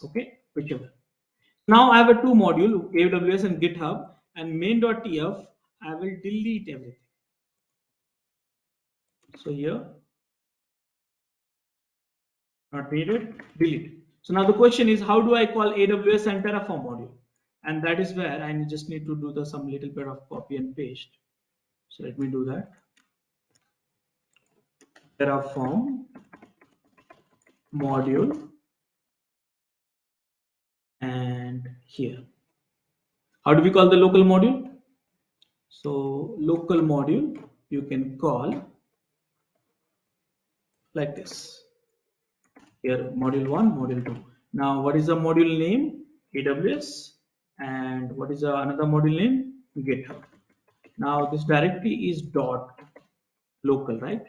okay, whichever. Now I have a two module, AWS and GitHub, and main.tf, I will delete everything. So here, not needed, delete. So now the question is, how do I call AWS and Terraform module? And that is where I just need to do some little bit of copy and paste. So let me do that. Terraform module, and here. How do we call the local module? So local module you can call like this. Here module 1, module 2. Now what is the module name? AWS. And what is another module name? GitHub. Now this directory is dot local, right?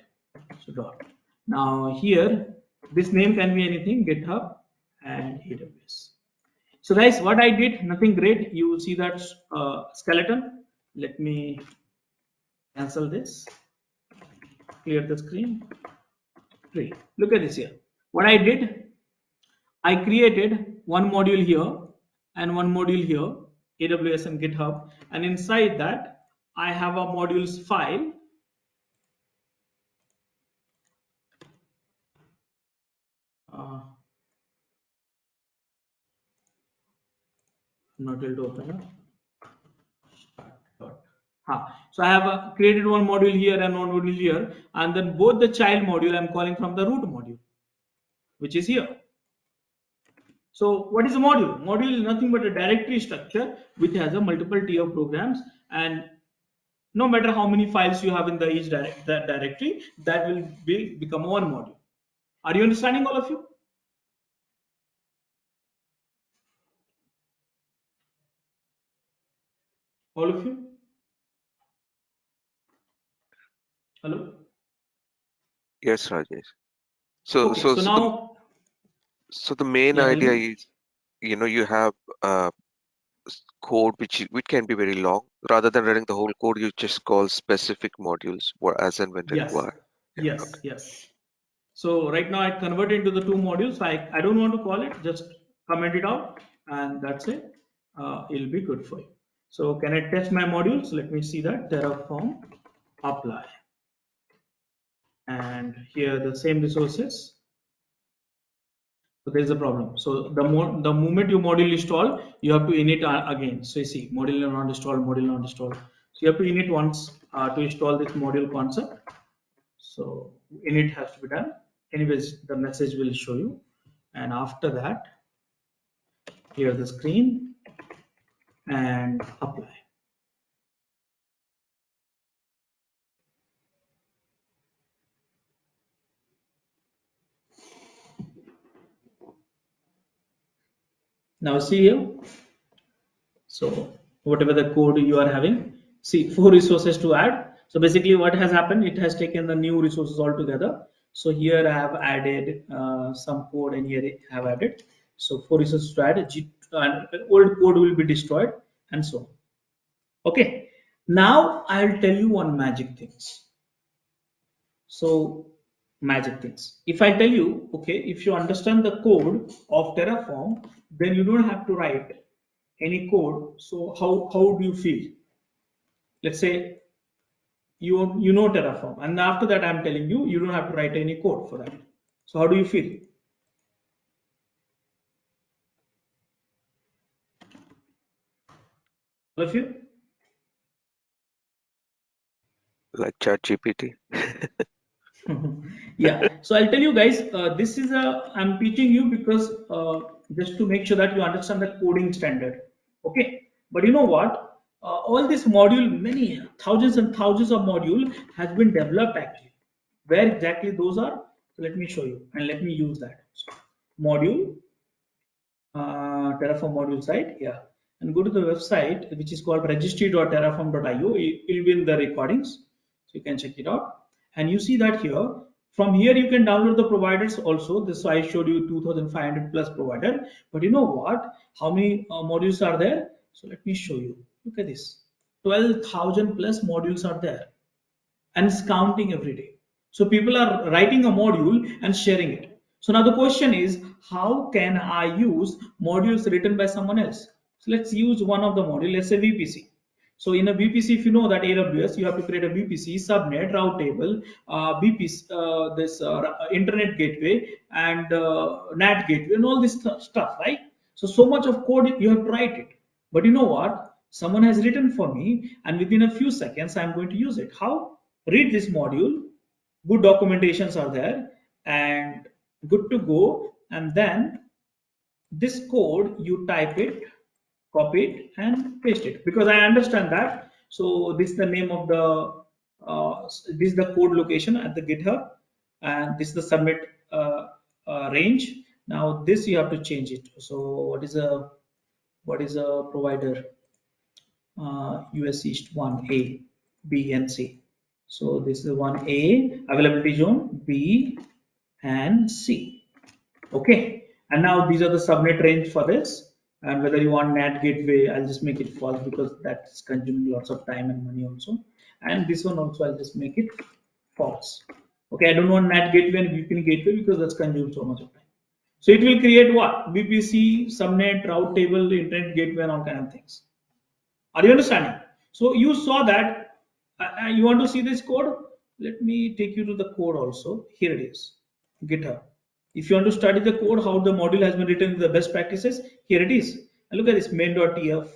So dot. Now here this name can be anything, GitHub and AWS. So guys, what I did, nothing great. You will see that skeleton. Let me cancel this, clear the screen. Great. Look at this here. What I did, I created one module here and one module here, AWS and GitHub, and inside that I have a modules file. Not able to open it. So I have created one module here and one module here, and then both the child module I'm calling from the root module, which is here. So what is a module? Module is nothing but a directory structure which has a multiple tier programs, and no matter how many files you have in each directory, that will become one module. Are you understanding, all of you? All of you? Hello? Yes, Rajesh. So, okay, so now, so the main idea is, you have code which can be very long. Rather than running the whole code, you just call specific modules as and when required. Yes. So right now I convert into the two modules. I don't want to call it, just comment it out, and that's it. It'll be good for you. So can I test my modules? Let me see that. Terraform apply, and here the same resources. So there is a problem. So the moment you module install, you have to init again. So you see, module not installed, module not installed. So you have to init once to install this module concept. So init has to be done. Anyways, the message will show you, and after that, clear the screen and apply. Now see here. So whatever the code you are having, see 4 resources to add. So basically what has happened, it has taken the new resources altogether. So here I have added some code, and here I have added. So 4 resources to add, and old code will be destroyed, and so on. Okay, now I'll tell you one magic things. So magic things. If I tell you, okay, if you understand the code of Terraform, then you don't have to write any code. So how do you feel? Let's say you know Terraform, and after that I'm telling you, you don't have to write any code for that. So how do you feel? All of you? Like ChatGPT. Yeah, so I'll tell you guys, this is I'm teaching you because just to make sure that you understand the coding standard. Okay, but you know what, all this module, many thousands and thousands of module has been developed actually. Where exactly those are? So let me show you, and let me use that module, Terraform module site, yeah, and go to the website which is called registry.terraform.io. It will be in the recordings, so you can check it out. And you see that here, from here you can download the providers also. This, so I showed you 2500 plus provider, but you know what, how many modules are there? So let me show you. Look at this, 12,000 plus modules are there, and it's counting every day. So people are writing a module and sharing it. So now the question is, how can I use modules written by someone else? So let's use one of the module, let's say VPC. So in a VPC, if you know that AWS, you have to create a VPC, subnet, route table, VPC, internet gateway, and NAT gateway, and all this stuff, right? So much of code you have to write it. But you know what? Someone has written for me, and within a few seconds, I'm going to use it. How? Read this module. Good documentations are there, and good to go. And then this code, you type it, copy it, and paste it, because I understand that. So this is the name of the this is the code location at the GitHub, and this is the submit range. Now this you have to change it. So what is a provider? US East 1A, B, and C. So this is 1A, availability zone, B, and C. Okay, and now these are the subnet range for this. And whether you want NAT gateway, I'll just make it false because that's consuming lots of time and money also. And this one also, I'll just make it false. Okay, I don't want NAT gateway and VPN gateway because that's consumed so much of time. So it will create what? VPC, subnet, route table, internet gateway, and all kind of things. Are you understanding? So you saw that. You want to see this code? Let me take you to the code also. Here it is, GitHub. If you want to study the code, how the module has been written, the best practices, here it is. And look at this main.tf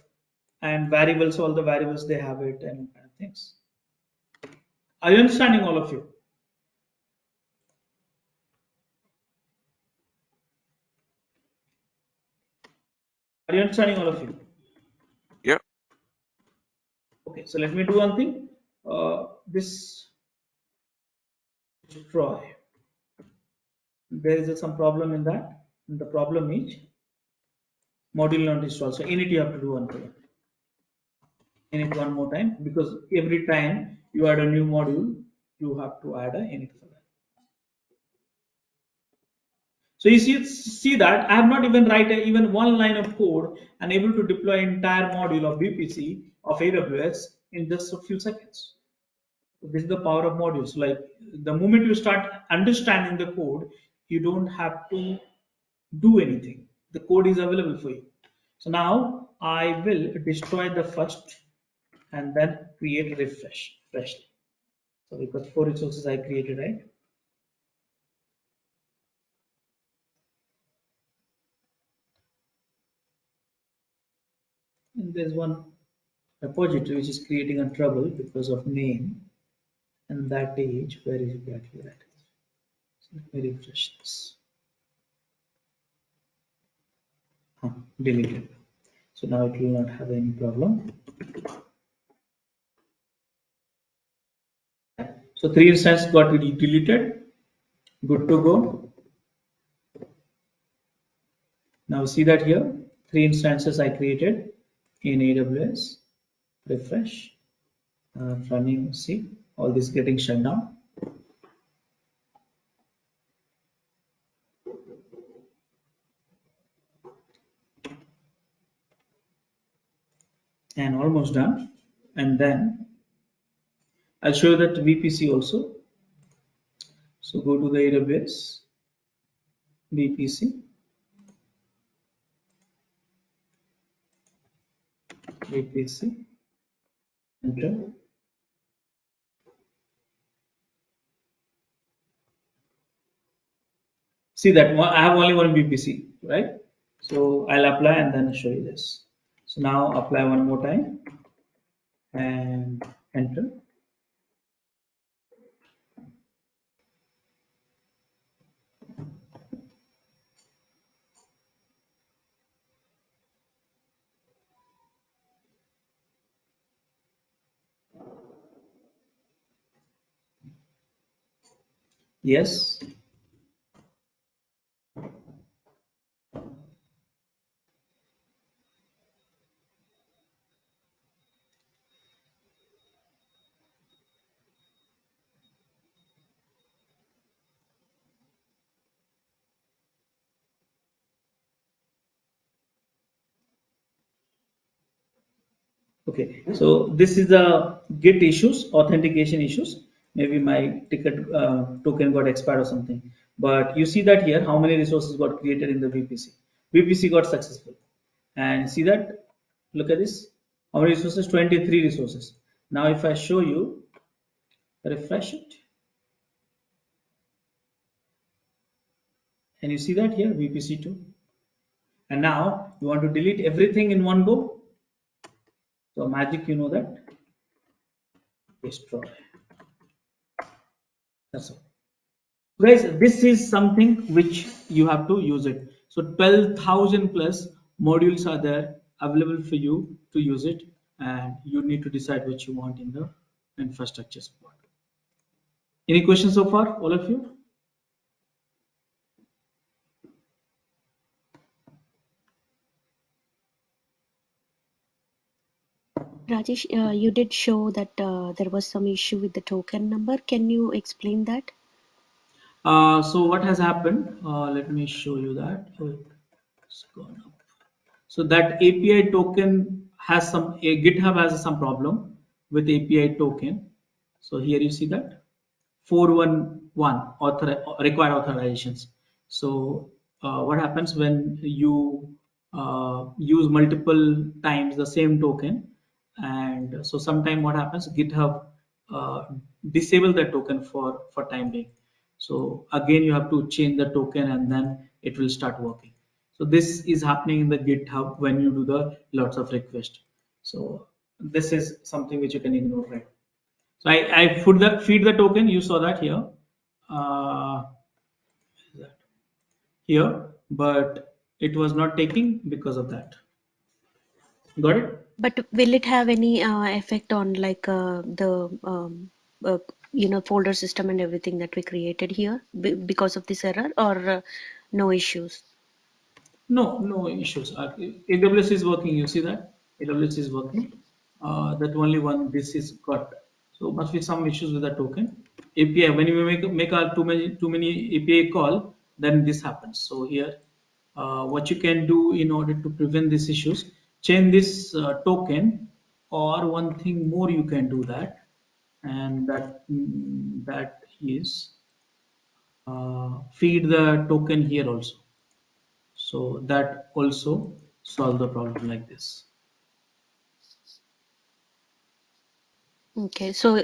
and variables, all the variables they have it and things. Are you understanding, all of you? Are you understanding, all of you? Yeah. Okay, so let me do one thing. This destroy. There is some problem in that. And the problem is module not install. So init you have to do one thing. Init one more time, because every time you add a new module, you have to add a init for that. So you see that I have not even write even one line of code and able to deploy entire module of VPC of AWS in just a few seconds. So this is the power of modules. Like the moment you start understanding the code, you don't have to do anything. The code is available for you. So now I will destroy the first and then create refresh freshly. So because 4 resources I created, right? And there's one repository which is creating a trouble because of name, and that is where is exactly that is. So let me refresh this. Deleted. So now it will not have any problem. So 3 instances got deleted. Good to go. Now see that here 3 instances I created in AWS. Refresh. Running. See all this getting shut down. And almost done. And then I'll show you that VPC also. So go to the AWS VPC. VPC. Enter. See that I have only one VPC, right? So I'll apply and then show you this. So now apply one more time and enter. Yes. Okay, so this is the Git issues, authentication issues. Maybe my ticket token got expired or something. But you see that here, how many resources got created in the VPC. VPC got successful. And see that, look at this, how many resources? 23 resources. Now if I show you, refresh it, and you see that here, VPC2. And now you want to delete everything in one go. So magic, you know that, destroy. That's all. Guys, this is something which you have to use it. So 12,000 plus modules are there available for you to use it, and you need to decide what you want in the infrastructure support. Any questions so far, all of you? Rajesh, you did show that there was some issue with the token number. Can you explain that? So what has happened? Let me show you that. Oh, it's gone up. So that API token has some, GitHub has some problem with API token. So here you see that 411 required authorizations. So what happens when you use multiple times the same token, and so sometime what happens, GitHub uh, disable the token for time being. So again you have to change the token and then it will start working. So this is happening in the GitHub when you do the lots of requests. So this is something which you can ignore, right? So I feed the token. You saw that here, uh, here, but it was not taking because of that. Got it? But will it have any effect on like the uh, folder system and everything that we created here because of this error, or no issues? No, no issues. AWS is working. You see that AWS is working. That only one this is got. So must be some issues with the token API. When you make a too many API call, then this happens. So here, what you can do in order to prevent these issues, change this token, or one thing more you can do that, and that is feed the token here also. So that also solve the problem like this. Okay, so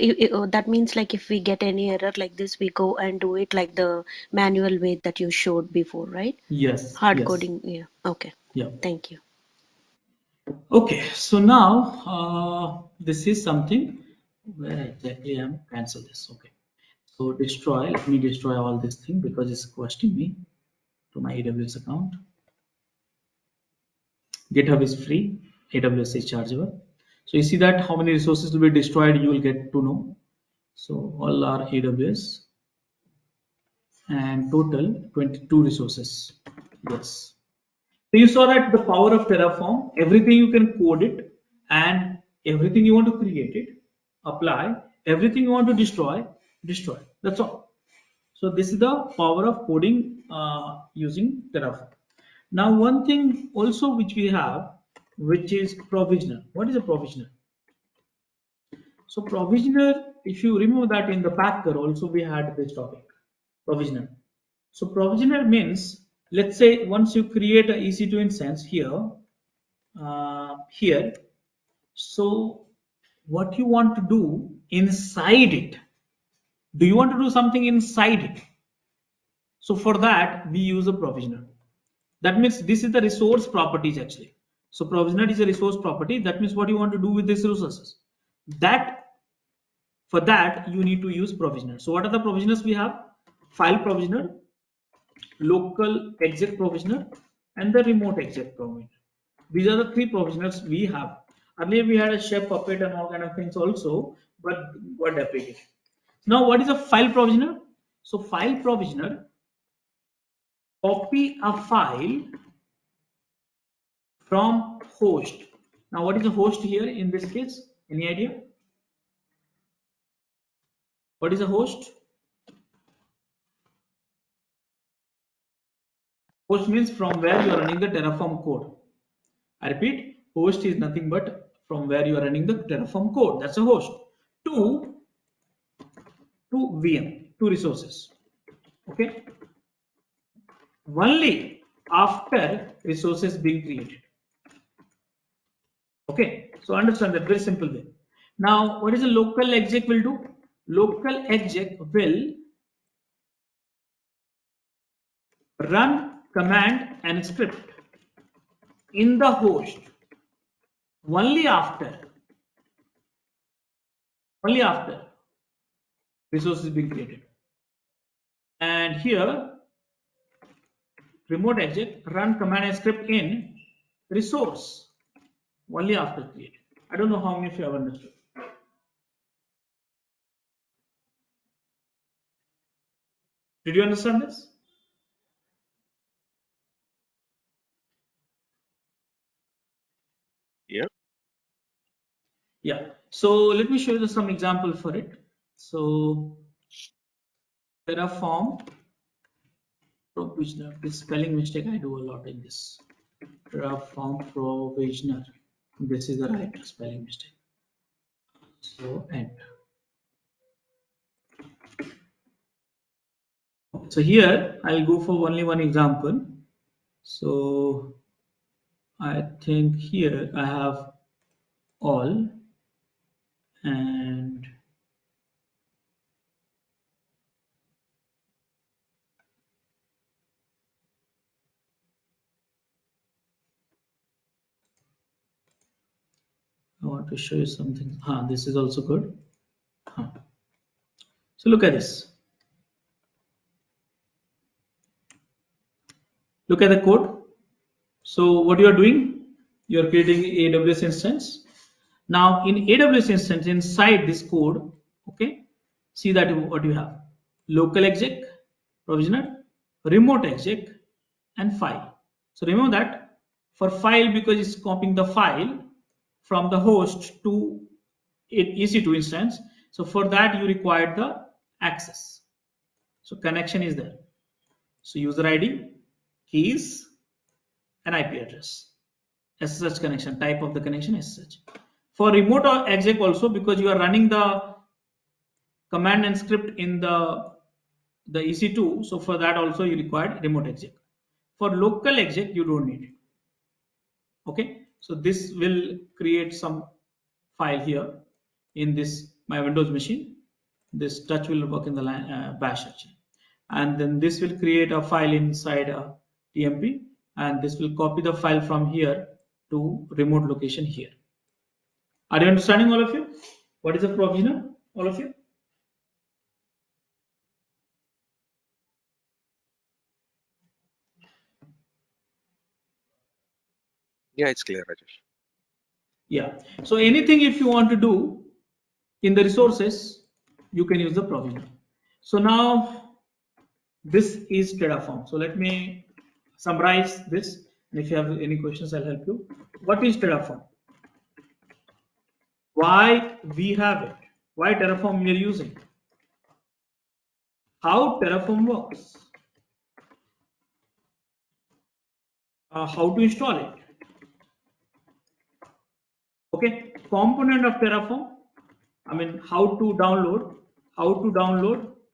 that means like if we get any error like this, we go and do it like the manual way that you showed before, right? Yes, Hard yes, coding, yeah. Okay, yeah. thank you. Okay, so now this is something where exactly I'm cancel this. Okay, so destroy. Let me destroy all this thing because it's costing me to my AWS account. GitHub is free, AWS is chargeable. So you see that how many resources will be destroyed, you will get to know. So all are AWS and total 22 resources. Yes. So you saw that the power of Terraform, everything you can code it, and everything you want to create it, apply, everything you want to destroy, destroy. That's all. So this is the power of coding using Terraform. Now one thing also which we have, which is provisioner. What is a provisioner? So provisioner, if you remember that in the Packer also we had this topic, provisioner. So provisioner means, let's say once you create a EC2 instance here, here, so what you want to do inside it? Do you want to do something inside it? So for that we use a provisioner. That means this is the resource properties actually. So provisioner is a resource property. That means what you want to do with these resources. That for that you need to use provisioner. So what are the provisioners we have? File provisioner, local exec provisioner, and the remote exec provisioner. These are the three provisioners we have. Earlier we had a chef, puppet, and all kind of things also, but got deprecated. Now what is a file provisioner? So file provisioner copy a file from host. Now what is the host here in this case? Any idea? What is a host? Host means from where you are running the Terraform code. I repeat, host is nothing but from where you are running the Terraform code. That's a host. To VM, two resources. Okay. only after resources being created. Okay, so understand that very simple way. Now, what is a local exec will do? Local exec will run command and script in the host only after resources being created. And here remote exec run command and script in resource only after created. I don't know how many of you have understood. Did you understand this? Yeah. Yeah. So let me show you some example for it. So Terraform provisioner. This spelling mistake I do a lot in this. Terraform provisioner. This is the right spelling mistake. So enter. So here I'll go for only one example. So I think here I have all and I want to show you something. This is also good. So look at this. Look at the code. So what you are doing, you are creating AWS instance. Now in AWS instance, inside this code, okay, see that what you have: local exec, provisioner, remote exec, and file. So remember that for file, because it's copying the file from the host to EC2 instance. So for that you require the access. So connection is there. So user ID, keys, and IP address. SSH connection, type of the connection SSH. For remote or exec also, because you are running the command and script in the EC2, so for that also you require remote exec. For local exec you don't need it. Okay, so this will create some file here in this my Windows machine. This touch will work in the bash actually, and then this will create a file inside a TMP, and this will copy the file from here to remote location here. Are you understanding, all of you? What is a provisioner, all of you? Yeah, it's clear, Rajesh. Yeah. So anything if you want to do in the resources, you can use the provisioner. So now this is Terraform. So let me summarize this. And if you have any questions, I'll help you. What is Terraform? Why we have it? Why Terraform we are using? How Terraform works? How to install it? Okay, component of Terraform. I mean, how to download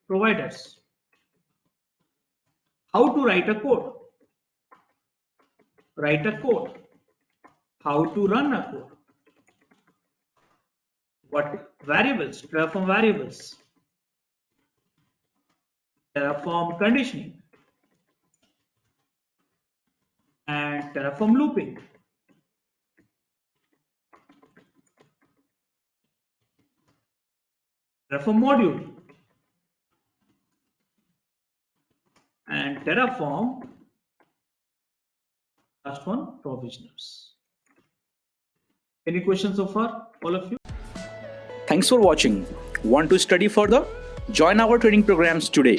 providers. How to write a code. How to run a code. What variables? Terraform variables. Terraform conditioning. And Terraform looping. Terraform module. And Terraform, last one, provisioners. Any questions so far, all of you? Thanks for watching. Want to study further? Join our training programs today.